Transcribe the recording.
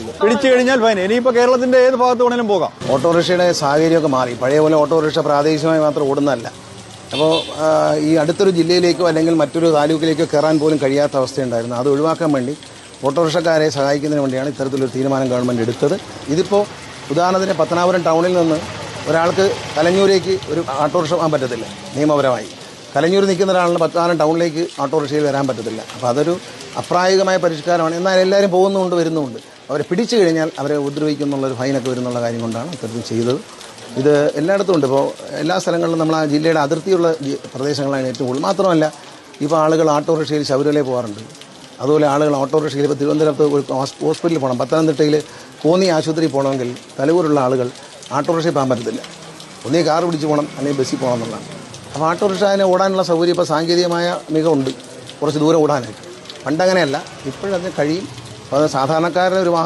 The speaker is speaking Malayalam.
പറ്റത്തുള്ളൂ. പിടിച്ചു കഴിഞ്ഞാൽ ഫൈൻ. ഇനിയിപ്പോൾ കേരളത്തിന്റെ ഏത് ഭാഗത്ത് വേണമെങ്കിലും പോകാം. ഓട്ടോറിക്ഷയുടെ സാഹചര്യമൊക്കെ മാറി. പഴയ പോലെ ഓട്ടോറിക്ഷ പ്രാദേശികമായി മാത്രം ഓടുന്നതല്ല. അപ്പോൾ ഈ അടുത്തൊരു ജില്ലയിലേക്കോ അല്ലെങ്കിൽ മറ്റൊരു താലൂക്കിലേക്കോ കയറാൻ പോലും കഴിയാത്ത അവസ്ഥയുണ്ടായിരുന്നു. അത് ഒഴിവാക്കാൻ വേണ്ടി ഓട്ടോറിക്ഷക്കാരെ സഹായിക്കുന്നതിന് വേണ്ടിയാണ് ഇത്തരത്തിലൊരു തീരുമാനം ഗവൺമെൻറ് എടുത്തത്. ഇതിപ്പോൾ ഉദാഹരണത്തിന് പത്തനാപുരം ടൗണിൽ നിന്ന് ഒരാൾക്ക് കലഞ്ഞൂരേക്ക് ഒരു ഓട്ടോറിക്ഷ പോകാൻ പറ്റത്തില്ല നിയമപരമായി. കലഞ്ഞൂർ നിൽക്കുന്ന ഒരാളിന് പത്തനാപുരം ടൗണിലേക്ക് ഓട്ടോറിക്ഷയിൽ വരാൻ പറ്റത്തില്ല. അപ്പോൾ അതൊരു അപ്രായോഗികമായ പരിഷ്കാരമാണ്. എന്നാൽ എല്ലാവരും പോകുന്നുമുണ്ട്, വരുന്നുമുണ്ട്. അവരെ പിടിച്ചു കഴിഞ്ഞാൽ അവരെ ഉപദ്രവിക്കുന്നുള്ളൊരു ഫൈനൊക്കെ വരുന്നുള്ള കാര്യം കൊണ്ടാണ് ഇത്തരത്തിൽ ചെയ്തത്. ഇത് എല്ലായിടത്തും ഉണ്ട്. ഇപ്പോൾ എല്ലാ സ്ഥലങ്ങളിലും നമ്മൾ ആ ജില്ലയുടെ അതിർത്തിയുള്ള പ്രദേശങ്ങളാണ് ഏറ്റവും കൂടുതൽ. മാത്രമല്ല ഇപ്പോൾ ആളുകൾ ഓട്ടോറിക്ഷയിൽ ശബരിമലയിൽ പോകാറുണ്ട്. അതുപോലെ ആളുകൾ ഓട്ടോറിക്ഷയിൽ ഇപ്പോൾ തിരുവനന്തപുരത്ത് ഒരു ഹോസ്പിറ്റലിൽ പോകണം, പത്തനംതിട്ടയിൽ കോന്നി ആശുപത്രിയിൽ പോകണമെങ്കിൽ തലവൂരുള്ള ആളുകൾ ഓട്ടോറിക്ഷയിൽ പോകാൻ പറ്റത്തില്ല. ഒന്നേ കാർ പിടിച്ച് പോകണം, അല്ലെങ്കിൽ ബസ്സിൽ പോകണം എന്നുള്ളതാണ്. അപ്പോൾ ഓട്ടോറിക്ഷ അതിനെ ഓടാനുള്ള സൗകര്യം ഇപ്പോൾ സാങ്കേതികമായ മികവുണ്ട് കുറച്ച് ദൂരം ഓടാനായിട്ട്. പണ്ടങ്ങനെയല്ല, ഇപ്പോഴതിന് കഴിയും. അപ്പോൾ അത് സാധാരണക്കാരുടെ ഒരു